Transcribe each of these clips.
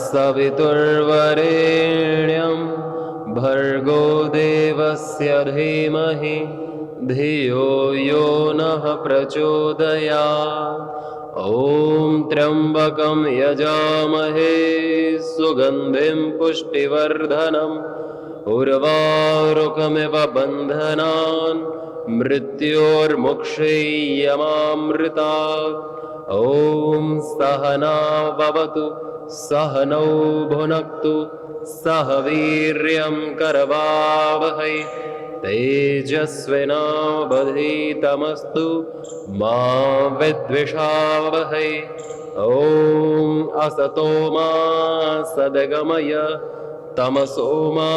सवितुर्वरेण्यं भर्गो देवस्य धीमहि धियो यो नः प्रचोदयात्। ॐ त्र्यम्बकं यजामहे सुगन्धिं पुष्टिवर्धनम् उर्वारुकमिव बन्धनान् मृत्योर्मुक्षयमामृतात्। ॐ सहना भवतु सहनौ भुनक्तु सह वीर्यं करवावहै तेजस्विनावधीतमस्तु मा विद्विषावहै। ॐ असतो मा सद्गमय तमसो मा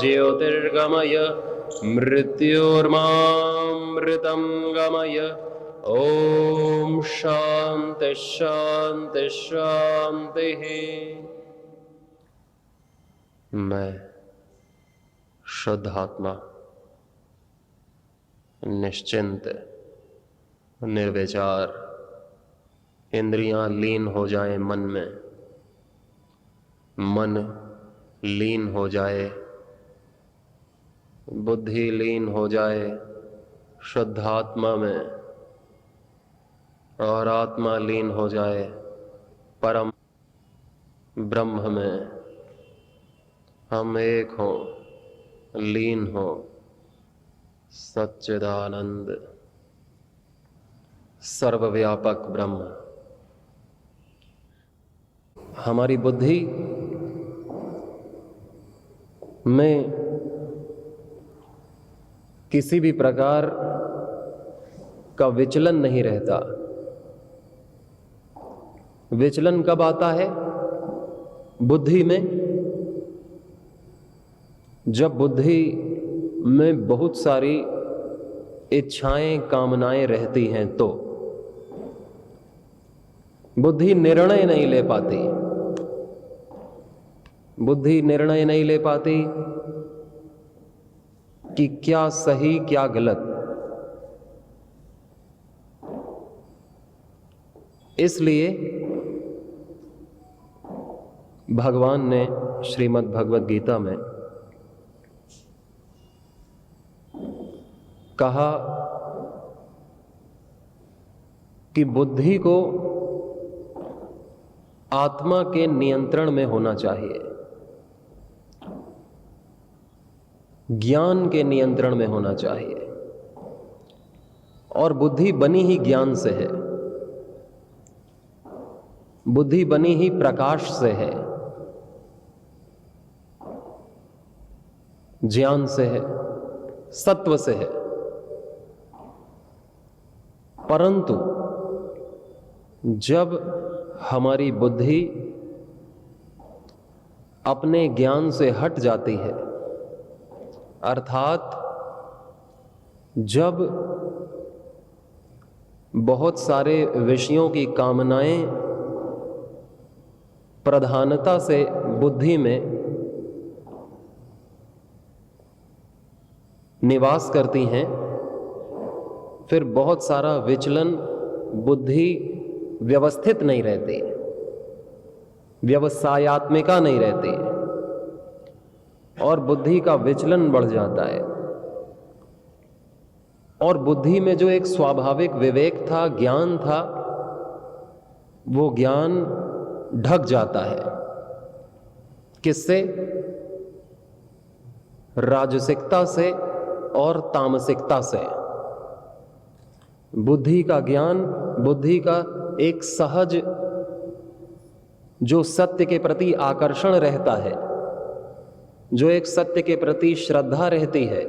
ज्योतिर्गमय मृत्योर्मामृतं गमय। ॐ शान्ति शान्ति शान्तिः। मैं शुद्ध आत्मा निश्चिंत निर्विचार, इंद्रियां लीन हो जाए मन में, मन लीन हो जाए, बुद्धि लीन हो जाए शुद्ध आत्मा में, और आत्मा लीन हो जाए परम ब्रह्म में। हम एक हों, लीन हो सच्चिदानंद सर्वव्यापक ब्रह्म। हमारी बुद्धि में किसी भी प्रकार का विचलन नहीं रहता। विचलन कब आता है? बुद्धि में। जब बुद्धि में बहुत सारी इच्छाएं कामनाएं रहती हैं तो बुद्धि निर्णय नहीं ले पाती। बुद्धि निर्णय नहीं ले पाती कि क्या सही क्या गलत। इसलिए भगवान ने श्रीमद् भगवद गीता में कहा कि बुद्धि को आत्मा के नियंत्रण में होना चाहिए, ज्ञान के नियंत्रण में होना चाहिए। और बुद्धि बनी ही ज्ञान से है, बुद्धि बनी ही प्रकाश से है, ज्ञान से है, सत्व से है। परंतु जब हमारी बुद्धि अपने ज्ञान से हट जाती है, अर्थात जब बहुत सारे विषयों की कामनाएं प्रधानता से बुद्धि में निवास करती हैं, फिर बहुत सारा विचलन, बुद्धि व्यवस्थित नहीं रहती, व्यवसायत्मिका नहीं रहती और बुद्धि का विचलन बढ़ जाता है। और बुद्धि में जो एक स्वाभाविक विवेक था, ज्ञान था, वो ज्ञान ढक जाता है। किससे? राजसिकता से और तामसिकता से। बुद्धि का ज्ञान, बुद्धि का एक सहज जो सत्य के प्रति आकर्षण रहता है, जो एक सत्य के प्रति श्रद्धा रहती है,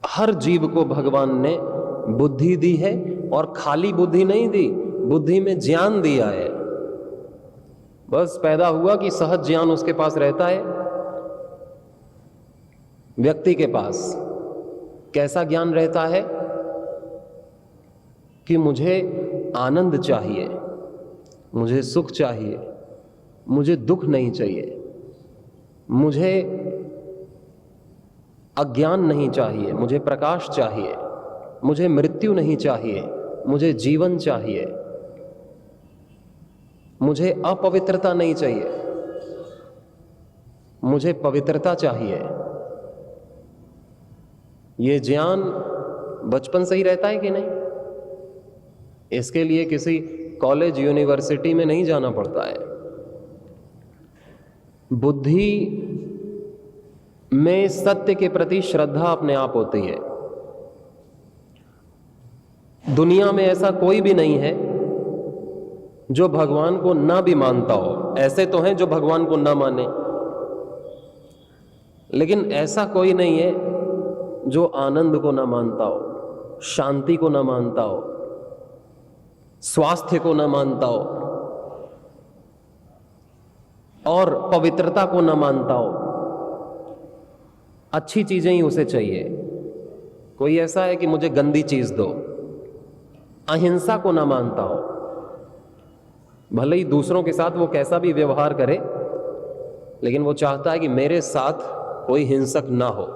हर जीव को भगवान ने बुद्धि दी है। और खाली बुद्धि नहीं दी, बुद्धि में ज्ञान दिया है। बस पैदा हुआ कि सहज ज्ञान उसके पास रहता है। व्यक्ति के पास कैसा ज्ञान रहता है कि मुझे आनंद चाहिए, मुझे सुख चाहिए, मुझे दुख नहीं चाहिए, मुझे अज्ञान नहीं चाहिए, मुझे प्रकाश चाहिए, मुझे मृत्यु नहीं चाहिए, मुझे जीवन चाहिए। मुझे अपवित्रता नहीं चाहिए, मुझे पवित्रता चाहिए। ये ज्ञान बचपन से ही रहता है कि नहीं? इसके लिए किसी कॉलेज यूनिवर्सिटी में नहीं जाना पड़ता है। बुद्धि में सत्य के प्रति श्रद्धा अपने आप होती है। दुनिया में ऐसा कोई भी नहीं है जो भगवान को ना भी मानता हो। ऐसे तो हैं जो भगवान को ना माने, लेकिन ऐसा कोई नहीं है जो आनंद को ना मानता हो, शांति को ना मानता हो, स्वास्थ्य को ना मानता हो और पवित्रता को ना मानता हो। अच्छी चीजें ही उसे चाहिए। कोई ऐसा है कि मुझे गंदी चीज दो, अहिंसा को ना मानता हो, भले ही दूसरों के साथ वो कैसा भी व्यवहार करे, लेकिन वो चाहता है कि मेरे साथ कोई हिंसक ना हो,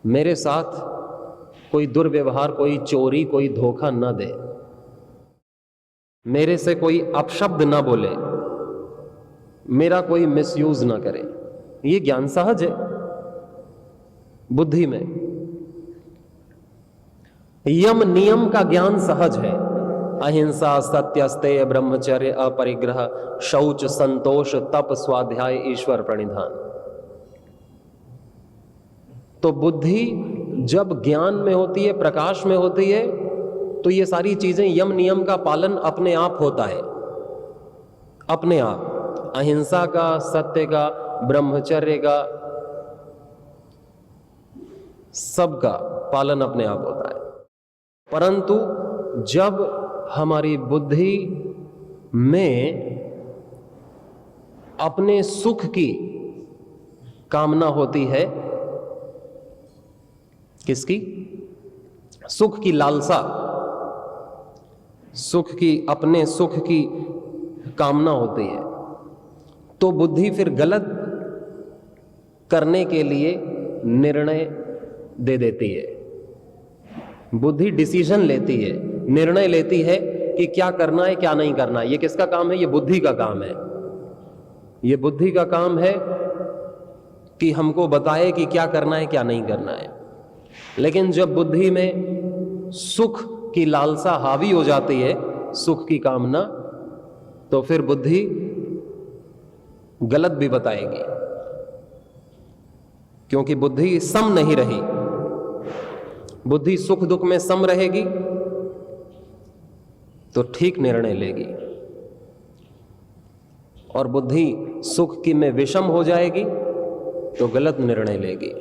मेरे साथ कोई दुर्व्यवहार, कोई चोरी, कोई धोखा ना दे, मेरे से कोई अपशब्द ना बोले, मेरा कोई मिसयूज ना करे। ये ज्ञान सहज है बुद्धि में। यम नियम का ज्ञान सहज है। अहिंसा, सत्य, अस्तेय, ब्रह्मचर्य, अपरिग्रह, शौच, संतोष, तप, स्वाध्याय, ईश्वर प्रणिधान। तो बुद्धि जब ज्ञान में होती है, प्रकाश में होती है, तो ये सारी चीजें, यम नियम का पालन अपने आप होता है, अपने आप। अहिंसा का, सत्य का, ब्रह्मचर्य का, सबका पालन अपने आप होता है। परंतु जब हमारी बुद्धि में अपने सुख की कामना होती है, किसकी? सुख की लालसा, सुख की, अपने सुख की कामना होती है, तो बुद्धि फिर गलत करने के लिए निर्णय दे देती है। बुद्धि डिसीजन लेती है, निर्णय लेती है कि क्या करना है, क्या नहीं करना है। ये किसका काम है? ये बुद्धि का काम है। ये बुद्धि का काम है कि हमको बताए कि क्या करना है, क्या नहीं करना है। लेकिन जब बुद्धि में सुख की लालसा हावी हो जाती है, सुख की कामना, तो फिर बुद्धि गलत भी बताएगी, क्योंकि बुद्धि सम नहीं रही। बुद्धि सुख दुख में सम रहेगी तो ठीक निर्णय लेगी, और बुद्धि सुख की में विषम हो जाएगी तो गलत निर्णय लेगी।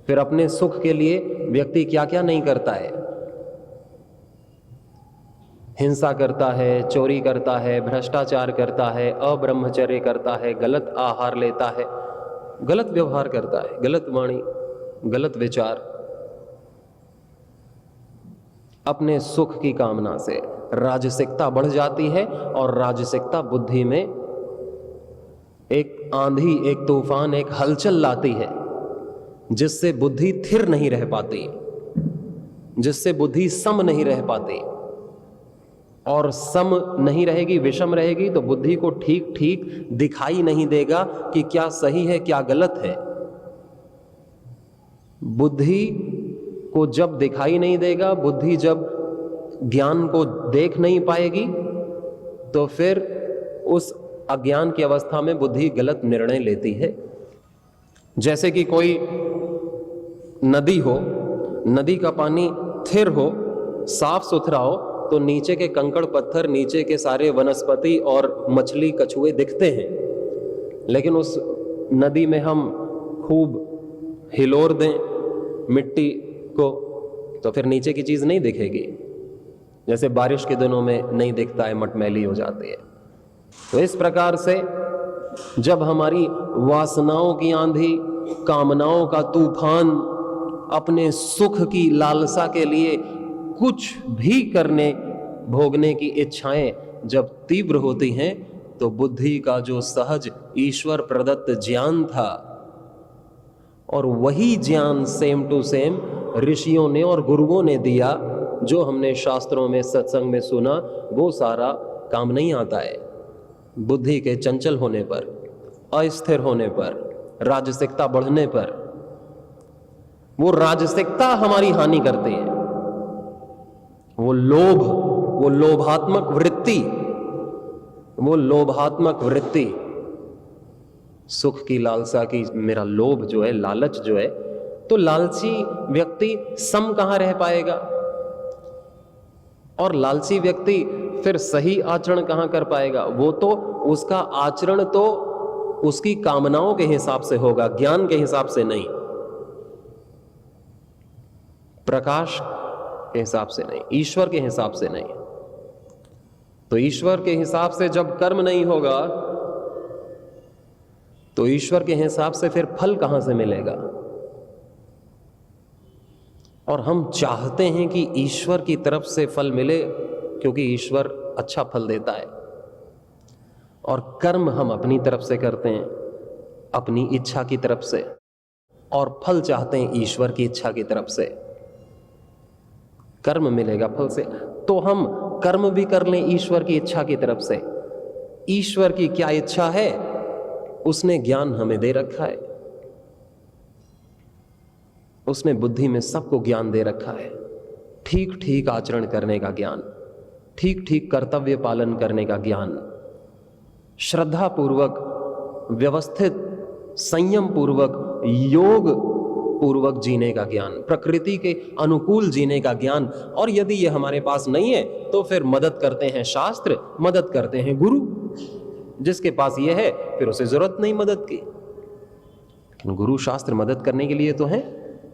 फिर अपने सुख के लिए व्यक्ति क्या क्या नहीं करता है। हिंसा करता है, चोरी करता है, भ्रष्टाचार करता है, अब्रह्मचर्य करता है, गलत आहार लेता है, गलत व्यवहार करता है, गलत वाणी, गलत विचार। अपने सुख की कामना से राजसिकता बढ़ जाती है, और राजसिकता बुद्धि में एक आंधी, एक तूफान, एक हलचल लाती है, जिससे बुद्धि स्थिर नहीं रह पाती, जिससे बुद्धि सम नहीं रह पाती। और सम नहीं रहेगी, विषम रहेगी, तो बुद्धि को ठीक ठीक दिखाई नहीं देगा कि क्या सही है, क्या गलत है। बुद्धि को जब दिखाई नहीं देगा, बुद्धि जब ज्ञान को देख नहीं पाएगी, तो फिर उस अज्ञान की अवस्था में बुद्धि गलत निर्णय लेती है। जैसे कि कोई नदी हो, नदी का पानी स्थिर हो, साफ सुथरा हो, तो नीचे के कंकड़ पत्थर, नीचे के सारे वनस्पति और मछली कछुए दिखते हैं। लेकिन उस नदी में हम खूब हिलोर दें मिट्टी को, तो फिर नीचे की चीज नहीं दिखेगी, जैसे बारिश के दिनों में नहीं दिखता है, मटमैली हो जाती है। तो इस प्रकार से जब हमारी वासनाओं की आंधी, कामनाओं का तूफान, अपने सुख की लालसा के लिए कुछ भी करने, भोगने की इच्छाएं जब तीव्र होती हैं, तो बुद्धि का जो सहज ईश्वर प्रदत्त ज्ञान था, और वही ज्ञान सेम टू सेम ऋषियों ने और गुरुओं ने दिया, जो हमने शास्त्रों में, सत्संग में सुना, वो सारा काम नहीं आता है। बुद्धि के चंचल होने पर, अस्थिर होने पर, राजसिकता बढ़ने पर, वो राजसिकता हमारी हानि करती है। वो लोभ, वो लोभात्मक वृत्ति, वो लोभात्मक वृत्ति, सुख की लालसा की, मेरा लोभ जो है, लालच जो है, तो लालची व्यक्ति सम कहां रह पाएगा? और लालची व्यक्ति फिर सही आचरण कहां कर पाएगा? वो तो उसका आचरण तो उसकी कामनाओं के हिसाब से होगा, ज्ञान के हिसाब से नहीं, प्रकाश के हिसाब से नहीं, ईश्वर के हिसाब से नहीं। तो ईश्वर के हिसाब से जब कर्म नहीं होगा तो ईश्वर के हिसाब से फिर फल कहां से मिलेगा? और हम चाहते हैं कि ईश्वर की तरफ से फल मिले, क्योंकि ईश्वर अच्छा फल देता है। और कर्म हम अपनी तरफ से करते हैं, अपनी इच्छा की तरफ से, और फल चाहते हैं ईश्वर की इच्छा की तरफ से। कर्म मिलेगा फल से, तो हम कर्म भी कर लें ईश्वर की इच्छा की तरफ से। ईश्वर की क्या इच्छा है? उसने ज्ञान हमें दे रखा है, उसने बुद्धि में सबको ज्ञान दे रखा है। ठीक ठीक आचरण करने का ज्ञान, ठीक ठीक कर्तव्य पालन करने का ज्ञान, श्रद्धा पूर्वक, व्यवस्थित, संयम पूर्वक, योग पूर्वक जीने का ज्ञान, प्रकृति के अनुकूल जीने का ज्ञान। और यदि ये हमारे पास नहीं है तो फिर मदद करते हैं शास्त्र, मदद करते हैं गुरु। जिसके पास ये है फिर उसे जरूरत नहीं मदद की। लेकिन गुरु शास्त्र मदद करने के लिए तो है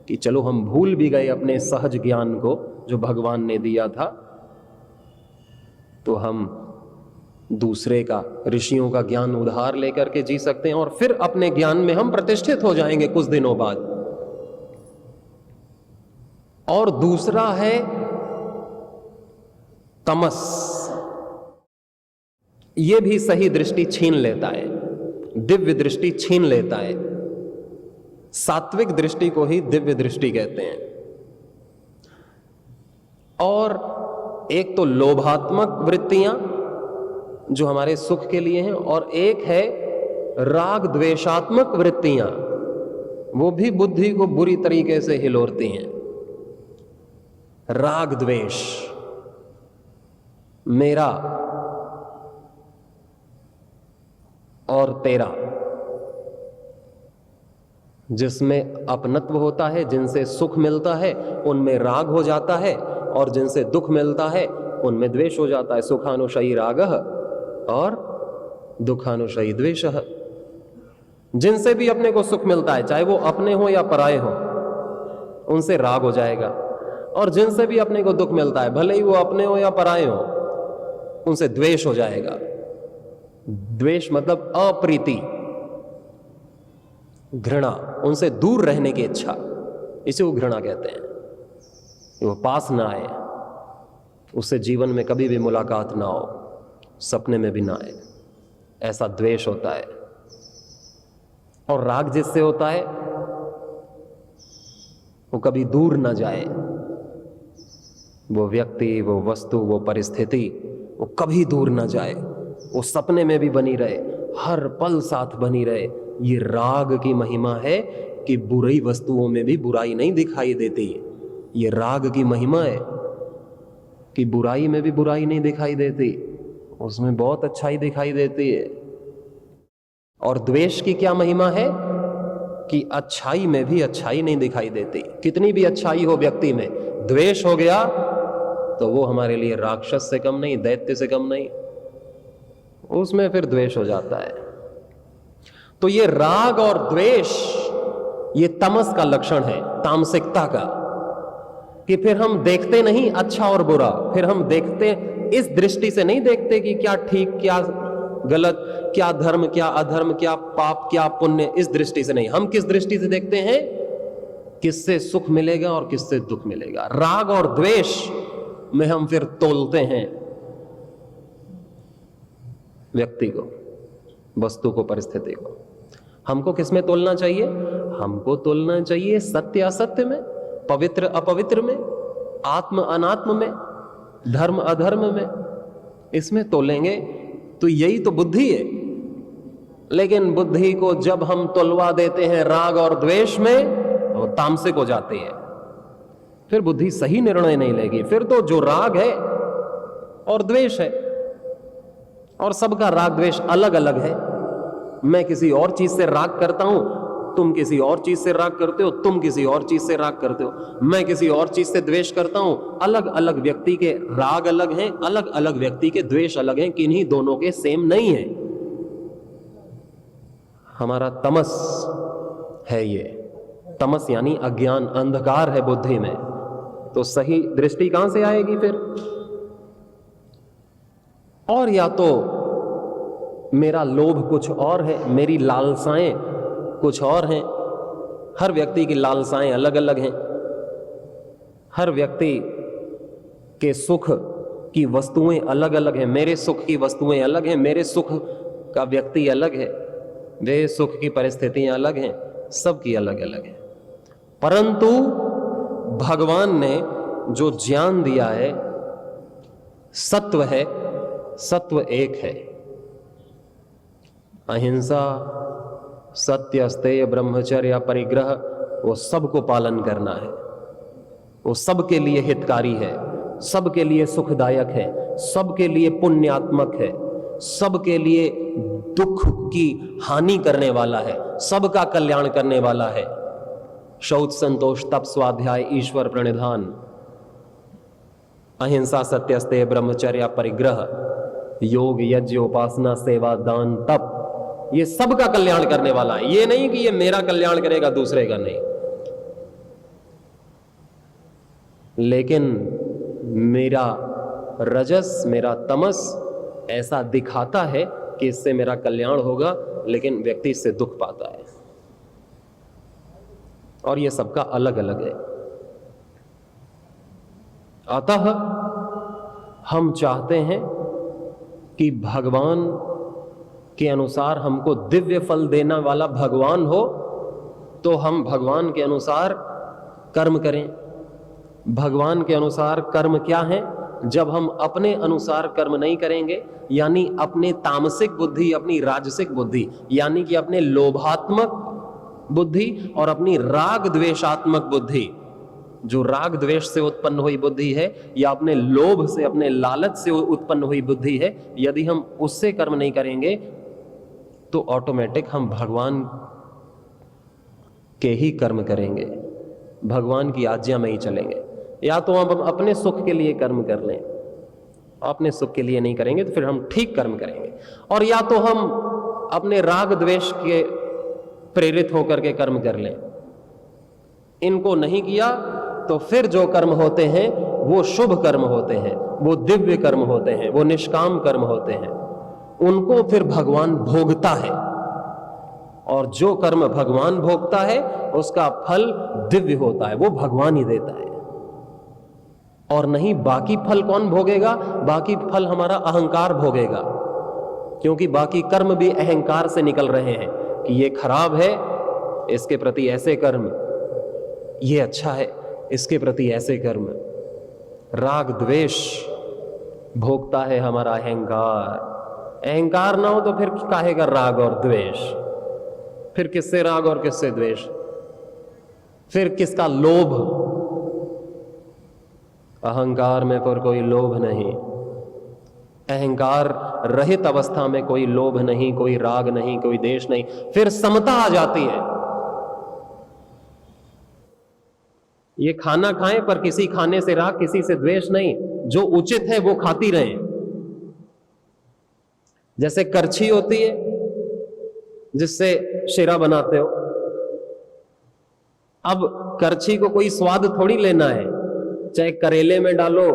कि चलो हम भूल भी गए अपने सहज ज्ञान को जो भगवान ने दिया था, तो हम दूसरे का, ऋषियों का ज्ञान उधार लेकर के जी सकते हैं, और फिर अपने ज्ञान में हम प्रतिष्ठित हो जाएंगे कुछ दिनों बाद। और दूसरा है तमस। यह भी सही दृष्टि छीन लेता है, दिव्य दृष्टि छीन लेता है। सात्विक दृष्टि को ही दिव्य दृष्टि कहते हैं। और एक तो लोभात्मक वृत्तियां जो हमारे सुख के लिए हैं, और एक है राग द्वेषात्मक वृत्तियां, वो भी बुद्धि को बुरी तरीके से हिलोरती हैं। राग द्वेष, मेरा और तेरा, जिसमें अपनत्व होता है, जिनसे सुख मिलता है उनमें राग हो जाता है, और जिनसे दुख मिलता है उनमें द्वेष हो जाता है। सुखानुशयी रागः और दुखानुशयी द्वेषः। जिनसे भी अपने को सुख मिलता है, चाहे वो अपने हो या पराये हो, उनसे राग हो जाएगा। और जिनसे भी अपने को दुख मिलता है, भले ही वो अपने हो या पराये हो, उनसे द्वेष हो जाएगा। द्वेष मतलब अप्रीति, घृणा, उनसे दूर रहने की इच्छा, इसे वो घृणा कहते हैं। वो पास ना आए, उससे जीवन में कभी भी मुलाकात ना हो, सपने में भी ना आए, ऐसा द्वेष होता है। और राग जिससे होता है वो कभी दूर ना जाए, वो व्यक्ति, वो वस्तु, वो परिस्थिति, वो कभी दूर ना जाए, वो सपने में भी बनी रहे, हर पल साथ बनी रहे। ये राग की महिमा है कि बुरी वस्तुओं में भी बुराई नहीं दिखाई देती। ये राग की महिमा है कि बुराई में भी बुराई नहीं दिखाई देती, उसमें बहुत अच्छाई दिखाई देती है। और द्वेष की क्या महिमा है कि अच्छाई में भी अच्छाई नहीं दिखाई देती। कितनी भी अच्छाई हो व्यक्ति में, द्वेष हो गया तो वो हमारे लिए राक्षस से कम नहीं, दैत्य से कम नहीं, उसमें फिर द्वेष हो जाता है। तो ये राग और द्वेष, ये तमस का लक्षण है, तामसिकता का, कि फिर हम देखते नहीं अच्छा और बुरा, फिर हम देखते इस दृष्टि से नहीं देखते कि क्या ठीक क्या गलत, क्या धर्म क्या अधर्म, क्या पाप क्या पुण्य, इस दृष्टि से नहीं। हम किस दृष्टि से देखते हैं? किससे सुख मिलेगा और किससे दुख मिलेगा। राग और द्वेष में हम फिर तोलते हैं व्यक्ति को, वस्तु को, परिस्थिति को। हमको किसमें तोलना चाहिए? हमको तोलना चाहिए सत्य असत्य में, पवित्र अपवित्र में, आत्म अनात्म में, धर्म अधर्म में। इसमें तोलेंगे तो यही तो बुद्धि है। लेकिन बुद्धि को जब हम तुलवा देते हैं राग और द्वेष में, वो तामसिक हो जाती है, फिर बुद्धि सही निर्णय नहीं लेगी। फिर तो जो राग है और द्वेष है, और सबका राग द्वेष अलग अलग है। मैं किसी और चीज से राग करता हूं, तुम किसी और चीज से राग करते हो, तुम किसी और चीज से राग करते हो, मैं किसी और चीज से द्वेष करता हूं। अलग अलग व्यक्ति के राग अलग हैं, अलग अलग व्यक्ति के द्वेष अलग हैं, किन्हीं दोनों के सेम नहीं है। हमारा तमस है ये, तमस यानी अज्ञान, अंधकार है बुद्धि में। तो सही दृष्टि कहां से आएगी फिर? और या तो मेरा लोभ कुछ और है, मेरी लालसाएं कुछ और हैं। हर व्यक्ति की लालसाएं अलग अलग हैं, हर व्यक्ति के सुख की वस्तुएं अलग अलग हैं। मेरे सुख की वस्तुएं अलग हैं, मेरे सुख का व्यक्ति अलग है, वे सुख की परिस्थितियां अलग हैं, सबकी अलग अलग है। परंतु भगवान ने जो ज्ञान दिया है, सत्व है, सत्व एक है। अहिंसा, सत्य, अस्तेय, ब्रह्मचर्य, परिग्रह, वो सबको पालन करना है। वो सबके लिए हितकारी है, सबके लिए सुखदायक है, सबके लिए पुण्यात्मक है, सबके लिए दुख की हानि करने वाला है, सबका कल्याण करने वाला है। शौच, संतोष, तप, स्वाध्याय, ईश्वर प्रणिधान, अहिंसा, सत्य, अस्तेय, ब्रह्मचर्य, परिग्रह, योग, यज्ञ, उपासना, सेवा, दान, तप, ये सबका कल्याण करने वाला है। ये नहीं कि ये मेरा कल्याण करेगा, दूसरे का नहीं। लेकिन मेरा रजस, मेरा तमस ऐसा दिखाता है कि इससे मेरा कल्याण होगा, लेकिन व्यक्ति इससे दुख पाता है। और ये सबका अलग अलग है। अतः हम चाहते हैं कि भगवान के अनुसार हमको दिव्य फल देने वाला भगवान हो, तो हम भगवान के अनुसार कर्म करें। भगवान के अनुसार कर्म क्या है? जब हम अपने अनुसार कर्म नहीं करेंगे, यानी अपने तामसिक बुद्धि, अपनी राजसिक बुद्धि, यानी कि अपने लोभात्मक बुद्धि और अपनी राग द्वेषात्मक बुद्धि, जो राग द्वेष से उत्पन्न हुई बुद्धि है या अपने लोभ से, अपने लालच से उत्पन्न हुई बुद्धि है, यदि हम उससे कर्म नहीं करेंगे तो ऑटोमेटिक हम भगवान के ही कर्म करेंगे, भगवान की आज्ञा में ही चलेंगे। या तो हम अपने सुख के लिए कर्म कर लें, अपने सुख के लिए नहीं करेंगे तो फिर हम ठीक कर्म करेंगे, और या तो हम अपने राग द्वेष के प्रेरित होकर के कर्म कर लें। इनको नहीं किया तो फिर जो कर्म होते हैं वो शुभ कर्म होते हैं, वो दिव्य कर्म होते हैं, वो निष्काम कर्म होते हैं, उनको फिर भगवान भोगता है। और जो कर्म भगवान भोगता है उसका फल दिव्य होता है, वो भगवान ही देता है। और नहीं बाकी फल कौन भोगेगा? बाकी फल हमारा अहंकार भोगेगा, क्योंकि बाकी कर्म भी अहंकार से निकल रहे हैं कि ये खराब है, इसके प्रति ऐसे कर्म, ये अच्छा है, इसके प्रति ऐसे कर्म। राग द्वेष भोगता है हमारा अहंकार। अहंकार ना हो तो फिर काहे का राग और द्वेष? फिर किससे राग और किससे द्वेष? फिर किसका लोभ? अहंकार में पर कोई लोभ नहीं, अहंकार रहित अवस्था में कोई लोभ नहीं, कोई राग नहीं, कोई द्वेष नहीं, फिर समता आ जाती है। ये खाना खाएं पर किसी खाने से राग, किसी से द्वेष नहीं, जो उचित है वो खाती रहें। जैसे करछी होती है जिससे शिरा बनाते हो, अब करछी को कोई स्वाद थोड़ी लेना है, चाहे करेले में डालो,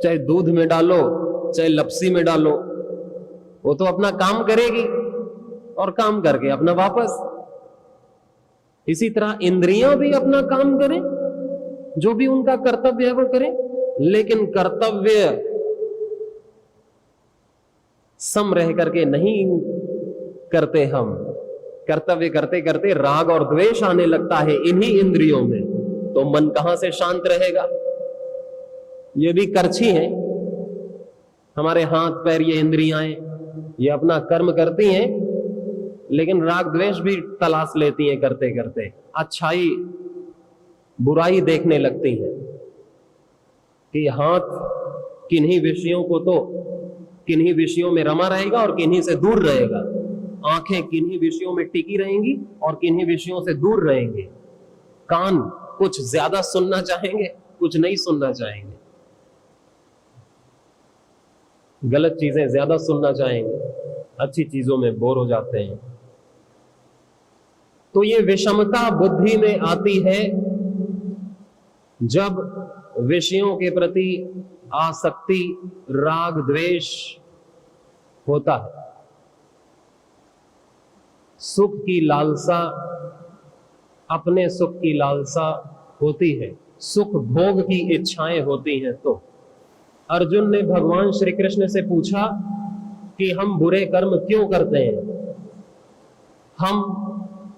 चाहे दूध में डालो, चाहे लपसी में डालो, वो तो अपना काम करेगी और काम करके अपना वापस। इसी तरह इंद्रियां भी अपना काम करें, जो भी उनका कर्तव्य है वो करें, लेकिन कर्तव्य सम रह करके नहीं करते। हम कर्तव्य करते करते राग और द्वेष आने लगता है इन्हीं इंद्रियों में, तो मन कहां से शांत रहेगा? ये भी करछी है, हमारे हाथ पैर ये इंद्रियाएं ये अपना कर्म करती हैं, लेकिन राग द्वेष भी तलाश लेती हैं करते करते, अच्छाई बुराई देखने लगती हैं कि हाथ किन्हीं विषयों को तो किन्हीं विषयों में रमा रहेगा और किन्हीं से दूर रहेगा, आंखें किन्हीं विषयों में टिकी रहेंगी और किन्हीं विषयों से दूर रहेंगे, कान कुछ ज्यादा सुनना चाहेंगे, कुछ नहीं सुनना चाहेंगे, गलत चीजें ज्यादा सुनना चाहेंगे, अच्छी चीजों में बोर हो जाते हैं। तो ये विषमता बुद्धि में आती है जब विषयों के प्रति आसक्ति राग द्वेष होता है। सुख की लालसा, अपने सुख की लालसा होती है, सुख भोग की इच्छाएं होती हैं। तो अर्जुन ने भगवान श्री कृष्ण से पूछा कि हम बुरे कर्म क्यों करते हैं, हम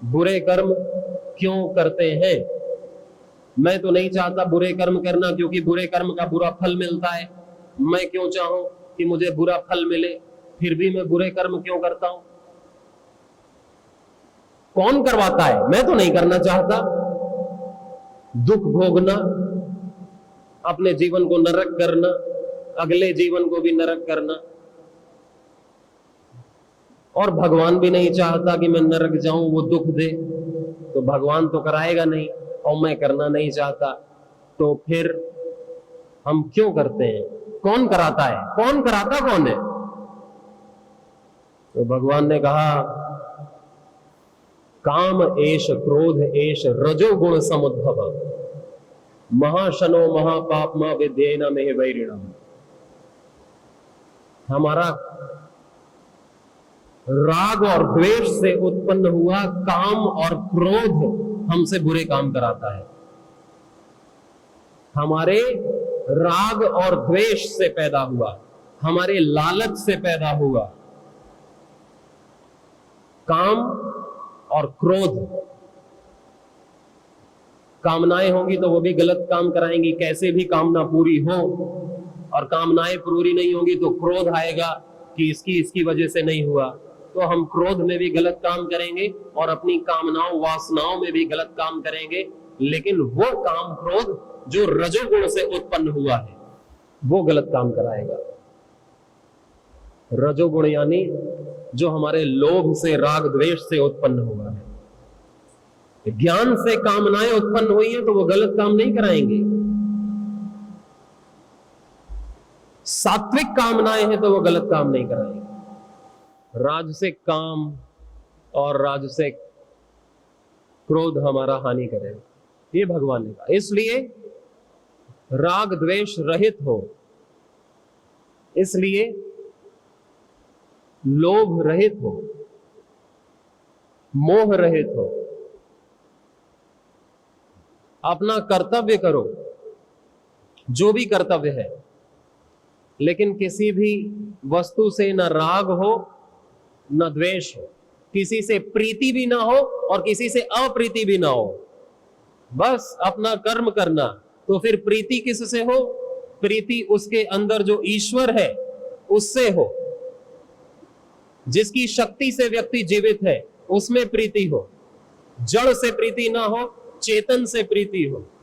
बुरे कर्म क्यों करते हैं। मैं तो नहीं चाहता बुरे कर्म करना, क्योंकि बुरे कर्म का बुरा फल मिलता है। मैं क्यों चाहूं कि मुझे बुरा फल मिले, फिर भी मैं बुरे कर्म क्यों करता हूं। कौन करवाता है, मैं तो नहीं करना चाहता। दुख भोगना, अपने जीवन को नरक करना, अगले जीवन को भी नरक करना, और भगवान भी नहीं चाहता कि मैं नरक जाऊं, वो दुख दे, तो भगवान तो कराएगा नहीं, और मैं करना नहीं चाहता, तो फिर हम क्यों करते हैं। कौन कराता है, कौन कराता कौन है। तो भगवान ने कहा काम एष क्रोध एष रजोगुण समुद्भव महाशनो महापापमा विद्येन में वैरिणम। हमारा राग और द्वेष से उत्पन्न हुआ काम और क्रोध हमसे बुरे काम कराता है। हमारे राग और द्वेष से पैदा हुआ, हमारे लालच से पैदा हुआ काम और क्रोध। कामनाएं होंगी तो वो भी गलत काम कराएंगी, कैसे भी कामना पूरी हो, और कामनाएं पूरी नहीं होंगी तो क्रोध आएगा कि इसकी वजह से नहीं हुआ, तो हम क्रोध में भी गलत काम करेंगे और अपनी कामनाओं वासनाओं में भी गलत काम करेंगे। लेकिन वो काम क्रोध जो रजोगुण से उत्पन्न हुआ है वो गलत काम कराएगा। रजोगुण यानी जो हमारे लोभ से राग द्वेष से उत्पन्न हुआ है। ज्ञान से कामनाएं उत्पन्न हुई है तो वो गलत काम नहीं कराएंगे। सात्विक कामनाएं हैं तो वो गलत काम नहीं कराएंगे। राजसिक काम और राजसिक क्रोध हमारा हानि करेगा, ये भगवान ने कहा। इसलिए राग द्वेष रहित हो, इसलिए लोभ रहित हो, मोह रहित हो, अपना कर्तव्य करो जो भी कर्तव्य है, लेकिन किसी भी वस्तु से न राग हो न द्वेष हो, किसी से प्रीति भी ना हो और किसी से अप्रीति भी ना हो, बस अपना कर्म करना। तो फिर प्रीति किससे हो, प्रीति उसके अंदर जो ईश्वर है उससे हो, जिसकी शक्ति से व्यक्ति जीवित है उसमें प्रीति हो। जड़ से प्रीति ना हो, चेतन से प्रीति हो।